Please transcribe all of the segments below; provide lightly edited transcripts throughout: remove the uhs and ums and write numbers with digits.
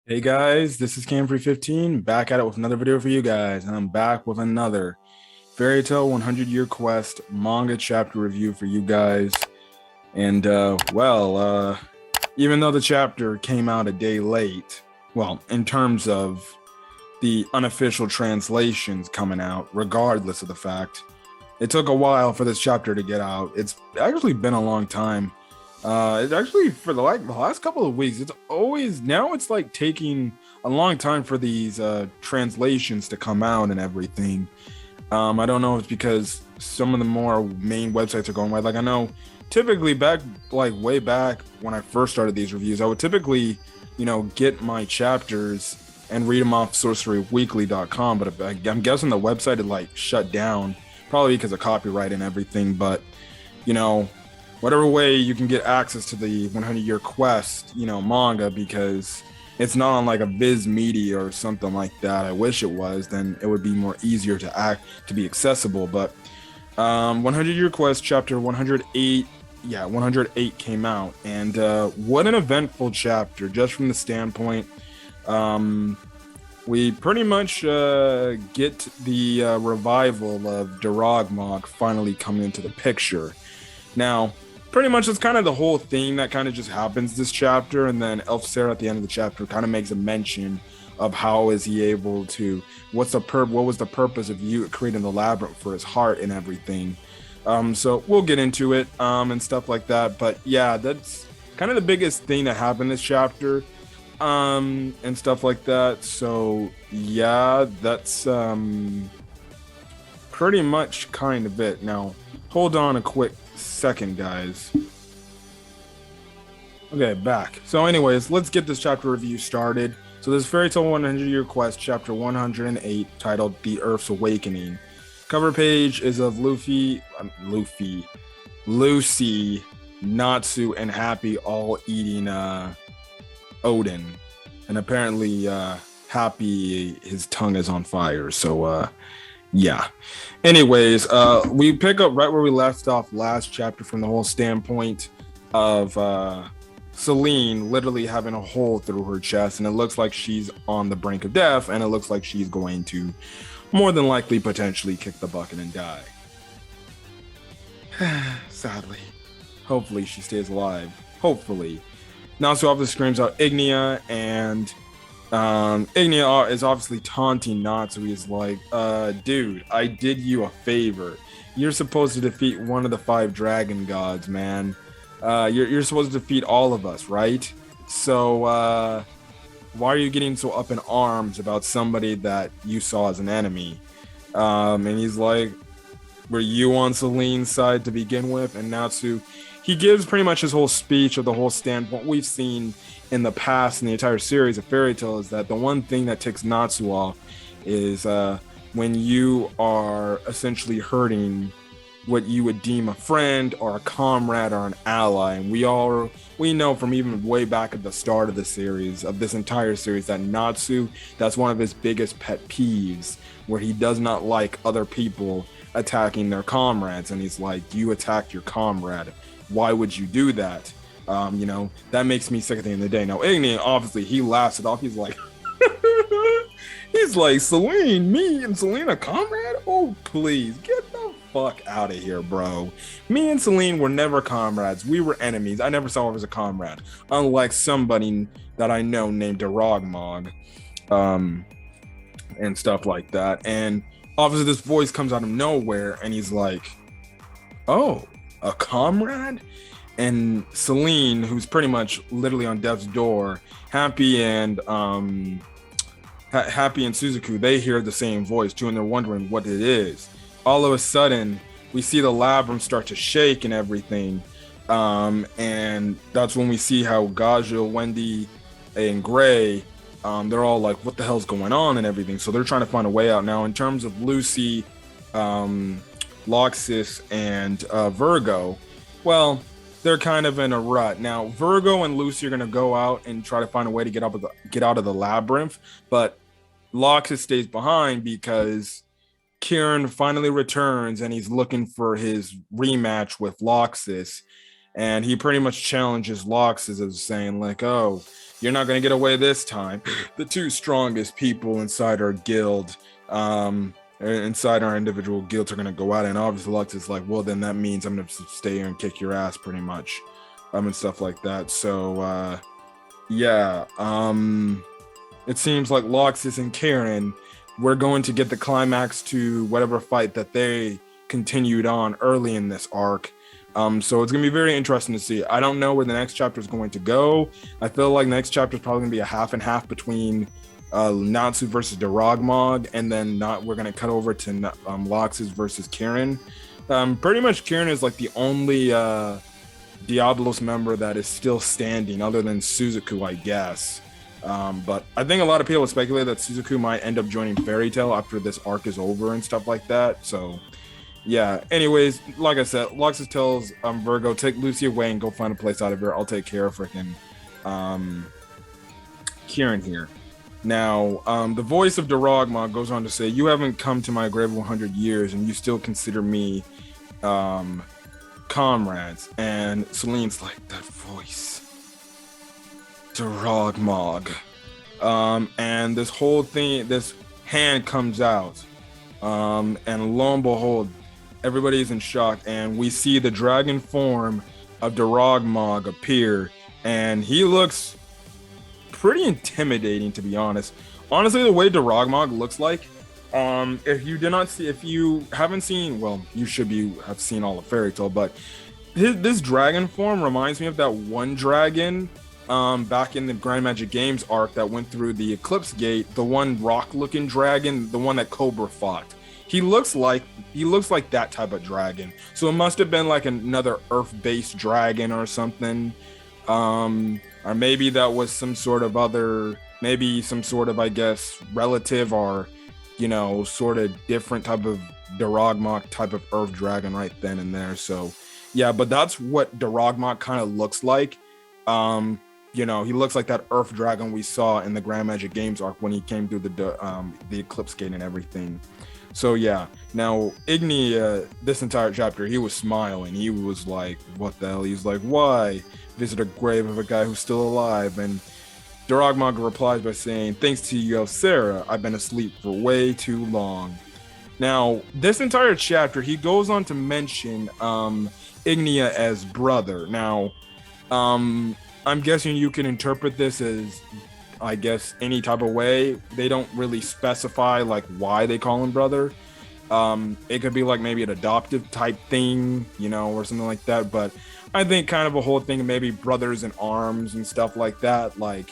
Hey guys, this is Camfrey15 back at it with another video for you guys, and I'm back with another Fairy Tale 100 Year Quest manga chapter review for you guys. And even though the chapter came out a day late, well, in terms of the unofficial translations coming out, regardless of the fact, it took a while for this chapter to get out. It's actually been a long time. It's actually for the last couple of weeks. It's always now it's like taking a long time for these translations to come out and everything. I don't know if it's because some of the more main websites are going wide. Like I know typically back like way back when I first started these reviews, I would typically, get my chapters and read them off sorceryweekly.com, but I'm guessing the website had like shut down probably because of copyright and everything, but you know, whatever way you can get access to the 100 Year Quest, manga, because it's not on like a Viz Media or something like that. I wish it was, then it would be more easier to be accessible. But 100 Year Quest chapter 108, 108 came out, and what an eventful chapter, just from the standpoint. We pretty much get the revival of Doragmag finally coming into the picture. Now, pretty much that's kind of the whole thing that kind of just happens this chapter, and then Elf Sarah at the end of the chapter kind of makes a mention of how is he able to, what was the purpose of you creating the labyrinth for his heart and everything. So we'll get into it and stuff like that. But yeah, that's kind of the biggest thing that happened this chapter and stuff like that. So yeah, that's pretty much kind of it. Now, hold on a quick second, guys. Okay, back. So anyways, let's get this chapter review started. So this Fairy Tale 100 Year Quest, chapter 108, titled The Earth's Awakening. Cover page is of Lucy, Natsu, and Happy all eating Odin. And apparently Happy, his tongue is on fire. So yeah. Anyways, we pick up right where we left off last chapter from the whole standpoint of Celine literally having a hole through her chest, and it looks like she's on the brink of death, and it looks like she's going to more than likely potentially kick the bucket and die. Sadly. Hopefully she stays alive. Hopefully. Natsu obviously screams out Ingina, and Ingina is obviously taunting Natsu. He's like, dude, I did you a favor. You're supposed to defeat one of the 5 dragon gods, man. You're supposed to defeat all of us, right? So why are you getting so up in arms about somebody that you saw as an enemy? And he's like, were you on Celine's side to begin with? And Natsu, he gives pretty much his whole speech of the whole standpoint we've seen in the past in the entire series of Fairy Tale, is that the one thing that ticks Natsu off is when you are essentially hurting what you would deem a friend or a comrade or an ally. And we know from even way back at the start of the series, of this entire series, that Natsu, that's one of his biggest pet peeves, where he does not like other people attacking their comrades. And he's like, you attacked your comrade. Why would you do that? That makes me sick at the end of the day. Now, Igni, obviously, he laughs it off. He's like, Celine, me and Celine a comrade? Oh, please, get the fuck out of here, bro. Me and Celine were never comrades. We were enemies. I never saw her as a comrade, unlike somebody that I know named Doragmag, and stuff like that. And obviously, this voice comes out of nowhere, and he's like, oh, a comrade? And Celine, who's pretty much literally on death's door, Happy and Suzuku, they hear the same voice too, and they're wondering what it is. All of a sudden, we see the labyrinth start to shake and everything, and that's when we see how Gajo, Wendy, and Gray, they're all like, what the hell's going on and everything. So they're trying to find a way out. Now, in terms of Lucy, Loxus, and Virgo, well, they're kind of in a rut. Now, Virgo and Lucy are going to go out and try to find a way to get out of the labyrinth, but Loxus stays behind because Kieran finally returns and he's looking for his rematch with Loxus. And he pretty much challenges Loxus as saying like, oh, You're not going to get away this time. The two strongest people inside our guild, inside our individual guilds, are going to go out. And obviously, Lux is like, well, then that means I'm going to stay here and kick your ass, pretty much, and stuff like that. So, yeah, it seems like Loxus and Karen, we're going to get the climax to whatever fight that they continued on early in this arc. So it's going to be very interesting to see. I don't know where the next chapter is going to go. I feel like the next chapter is probably going to be a half and half between Natsu versus Doragmag, and then we're going to cut over to Loxus versus Karen. Pretty much Karen is like the only Diablos member that is still standing, other than Suzaku, I guess. But I think a lot of people speculate that Suzaku might end up joining Fairy Tail after this arc is over and stuff like that. So, yeah. Anyways, like I said, Loxus tells Virgo, take Lucy away and go find a place out of here. I'll take care of freaking Kieran here. Now, the voice of Doragmag goes on to say, you haven't come to my grave 100 years and you still consider me comrades. And Celine's like, that voice, Doragmag. And this whole thing, this hand comes out, and lo and behold, everybody's in shock, and we see the dragon form of Doragmag appear, and he looks pretty intimidating, to be honest. Honestly, the way Doragmag looks like, if you haven't seen, well, you should have seen all of Fairy Tail, but this dragon form reminds me of that one dragon back in the Grand Magic Games arc that went through the Eclipse Gate, the one rock-looking dragon, the one that Cobra fought. He looks like that type of dragon. So it must have been like another Earth-based dragon or something, or maybe that was some sort of, I guess, relative or, sort of different type of Doragmag type of Earth dragon right then and there. So yeah, but that's what Doragmag kind of looks like. He looks like that Earth dragon we saw in the Grand Magic Games arc when he came through the Eclipse Gate and everything. So yeah, now Igni, this entire chapter, he was smiling. He was like, what the hell? He's like, why visit a grave of a guy who's still alive? And Doragmag replies by saying, thanks to you, Sarah, I've been asleep for way too long. Now, this entire chapter, he goes on to mention Ignia as brother. Now, I'm guessing you can interpret this as, I guess, any type of way. They don't really specify like why they call him brother. It could be like maybe an adoptive type thing, or something like that. But I think kind of a whole thing of maybe brothers in arms and stuff like that. Like,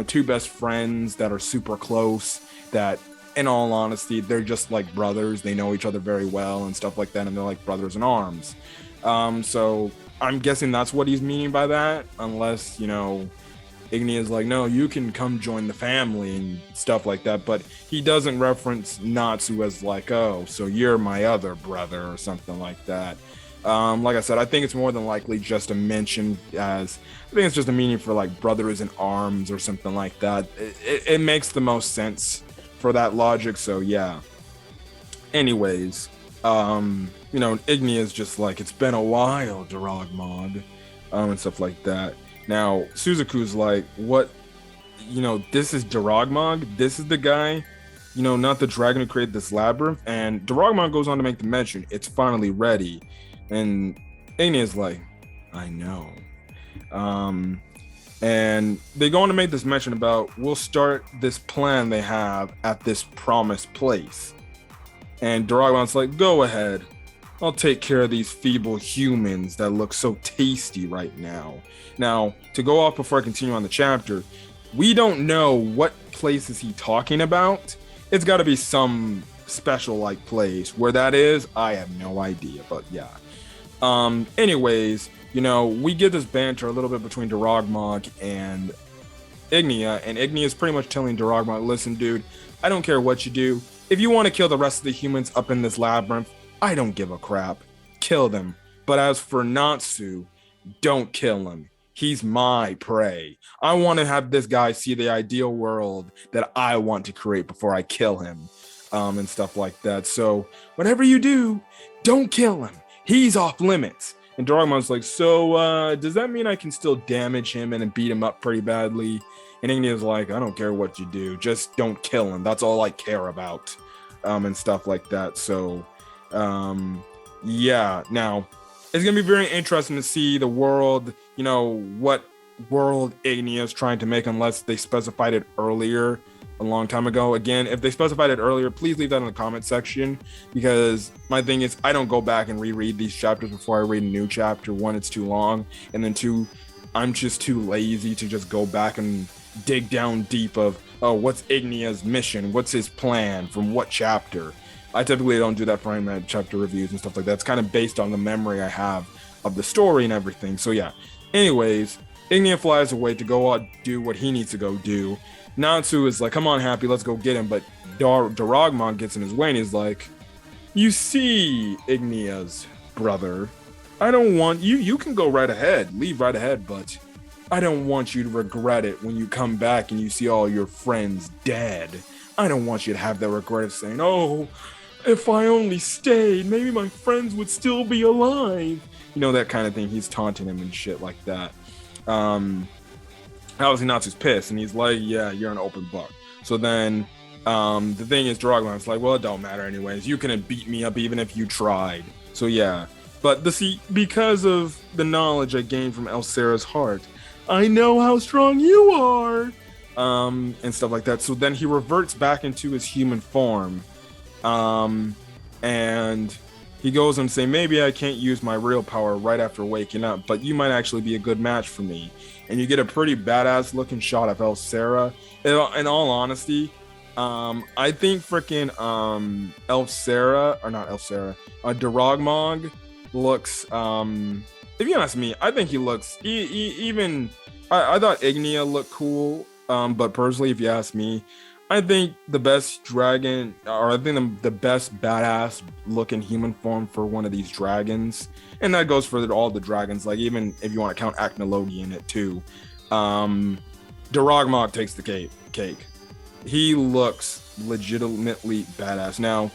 two best friends that are super close, that in all honesty, they're just like brothers. They know each other very well and stuff like that. And they're like brothers in arms. So I'm guessing that's what he's meaning by that, unless, Igni is like, no, you can come join the family and stuff like that. But he doesn't reference Natsu as like, oh, so you're my other brother or something like that. Like I said, I think it's more than likely just a mention I think it's just a meaning for like brothers in arms or something like that. It makes the most sense for that logic. So yeah. Anyways, Igni is just like, it's been a while, Doragmag, and stuff like that. Now, Suzaku's like, what, this is Doragmag? This is the guy, not the dragon who created this labyrinth? And Doragmag goes on to make the mention, it's finally ready. And Igni is like, I know. And they go on to make this mention about, we'll start this plan they have at this promised place. And Doragmag's like, go ahead. I'll take care of these feeble humans that look so tasty right now. Now, to go off before I continue on the chapter, we don't know what place is he talking about. It's got to be some special like place. Where that is, I have no idea, but yeah. Anyways, we get this banter a little bit between Doragmag and Ignia, and Ignia is pretty much telling Doragmag, listen, dude, I don't care what you do. If you want to kill the rest of the humans up in this labyrinth, I don't give a crap. Kill them. But as for Natsu, don't kill him. He's my prey. I want to have this guy see the ideal world that I want to create before I kill him, and stuff like that. So whatever you do, don't kill him. He's off limits. And Doragmag's like, so does that mean I can still damage him and beat him up pretty badly? And Ignia's like, I don't care what you do, just don't kill him. That's all I care about, and stuff like that. So, yeah. Now, it's gonna be very interesting to see the world. What world Ignia is trying to make, unless they specified it earlier a long time ago. Again, if they specified it earlier, please leave that in the comment section, because my thing is I don't go back and reread these chapters before I read a new chapter. One, it's too long, and then two, I'm just too lazy to just go back and dig down deep of, oh, what's Ignia's mission, what's his plan from what chapter. I typically don't do that for anime chapter reviews and stuff like that. It's kind of based on the memory I have of the story and everything. So yeah, anyways, Ignia flies away to go out do what he needs to go do. Natsu is like, come on, Happy, let's go get him. But Doragmag gets in his way and he's like, you see, Ignia's brother, I don't want you. You can go right ahead, leave right ahead, but I don't want you to regret it when you come back and you see all your friends dead. I don't want you to have that regret of saying, oh, if I only stayed, maybe my friends would still be alive. That kind of thing. He's taunting him and shit like that. Obviously Natsu's pissed and he's like, yeah, you're an open book. So then the thing is, Doragmag's like, well, it don't matter anyways. You couldn't beat me up even if you tried. So yeah. But because of the knowledge I gained from Elsera's heart, I know how strong you are. And stuff like that. So then he reverts back into his human form. And he goes and say, maybe I can't use my real power right after waking up, but you might actually be a good match for me. And you get a pretty badass looking shot of Elsera. In all honesty, I think freaking Doragmag looks, if you ask me, I think he looks I thought Ignia looked cool, but personally, if you ask me, I think the best dragon, or I think the best badass looking human form for one of these dragons, and that goes for all the dragons, like even if you want to count Acnologi in it too, Doragmag takes the cake. He looks legitimately badass. Now,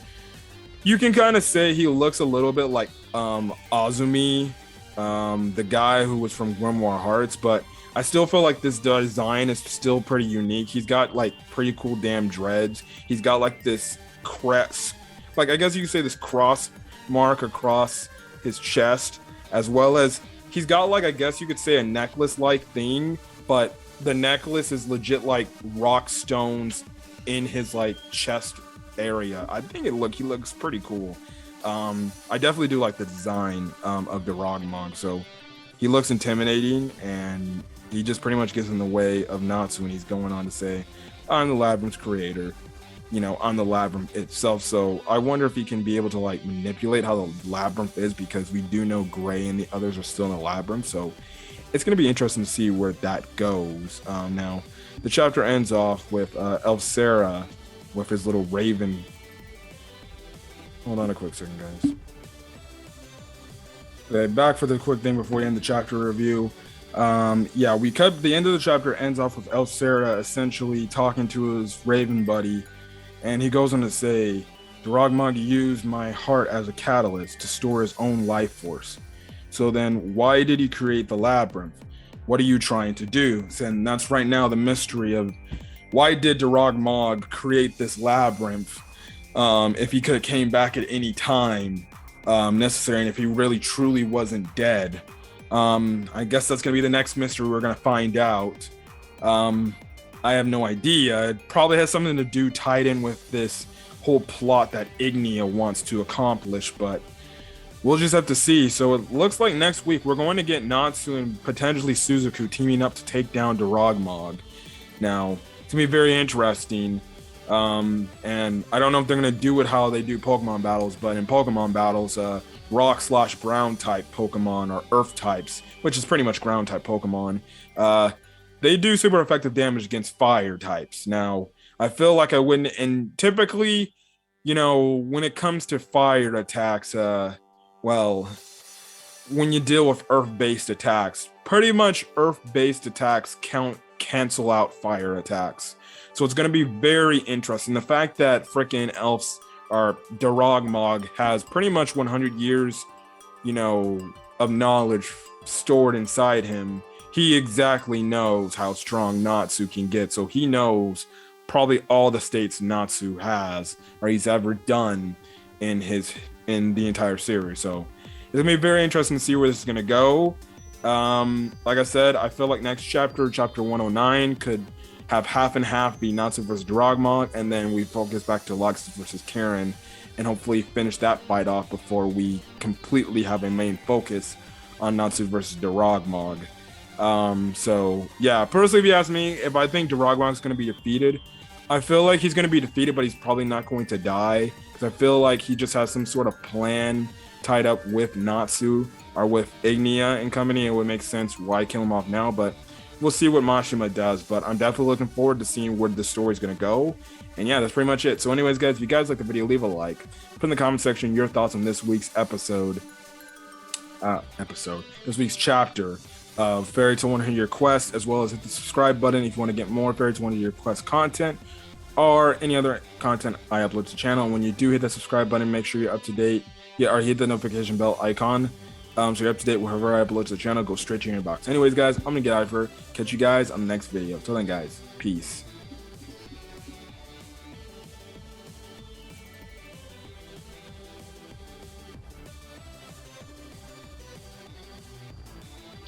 you can kind of say he looks a little bit like Azumi, the guy who was from Grimoire Hearts, but I still feel like this design is still pretty unique. He's got like pretty cool damn dreads. He's got like this crest, like I guess you could say this cross mark across his chest, as well as he's got like, I guess you could say a necklace like thing, but the necklace is legit like rock stones in his like chest area. I think he looks pretty cool. I definitely do like the design of Doragmag. So he looks intimidating, and he just pretty much gets in the way of Natsu when he's going on to say, I'm the labyrinth's creator, I'm the labyrinth itself. So I wonder if he can be able to like manipulate how the labyrinth is, because we do know Gray and the others are still in the labyrinth. So it's going to be interesting to see where that goes. Now, the chapter ends off with Elsera with his little raven. Hold on a quick second, guys. Okay, back for the quick thing before we end the chapter review. Yeah, the end of the chapter ends off with Elsera essentially talking to his raven buddy, and he goes on to say, Doragmag used my heart as a catalyst to store his own life force. So then why did he create the labyrinth? What are you trying to do? And that's right now the mystery of why did Doragmag create this labyrinth, if he could have came back at any time necessary, and if he really truly wasn't dead. I guess that's gonna be the next mystery we're gonna find out. I have no idea. It probably has something to do tied in with this whole plot that Ignia wants to accomplish, but we'll just have to see. So it looks like next week we're going to get Natsu and potentially Suzaku teaming up to take down Doragmag. Now, it's gonna be very interesting. And I don't know if they're gonna do it how they do Pokemon battles, but in Pokemon battles, rock/brown type Pokemon or earth types, which is pretty much ground type Pokemon, they do super effective damage against fire types. Now, I feel like I wouldn't, and typically, when it comes to fire attacks, well, when you deal with earth-based attacks, pretty much earth-based attacks cancel out fire attacks. So it's going to be very interesting. The fact that freaking elves or Doragmag has pretty much 100 years, of knowledge stored inside him, he exactly knows how strong Natsu can get. So he knows probably all the states Natsu has or he's ever done in the entire series. So it's gonna be very interesting to see where this is gonna go. Like I said, I feel like next chapter, chapter 109, could have half and half be Natsu versus Doragmag, and then we focus back to Lux versus Karen, and hopefully finish that fight off before we completely have a main focus on Natsu versus Doragmag. So yeah, personally, if you ask me, if I think Doragmag is going to be defeated, I feel like he's going to be defeated, but he's probably not going to die because I feel like he just has some sort of plan tied up with Natsu or with Ingina and company. It would make sense why kill him off now, but we'll see what Mashima does. But I'm definitely looking forward to seeing where the story is going to go. And yeah, that's pretty much it. So anyways, guys, if you guys like the video, leave a like. Put in the comment section your thoughts on this week's this week's chapter of Fairy Tail 100 Year Quest, as well as hit the subscribe button if you want to get more Fairy Tail 100 Year Quest content or any other content I upload to the channel. And when you do hit that subscribe button, make sure you're up to date. Yeah, or hit the notification bell icon. So you're up to date wherever I upload to the channel. Go straight to your inbox. Anyways, guys, I'm gonna get out of here. Catch you guys on the next video. Till then, guys, peace.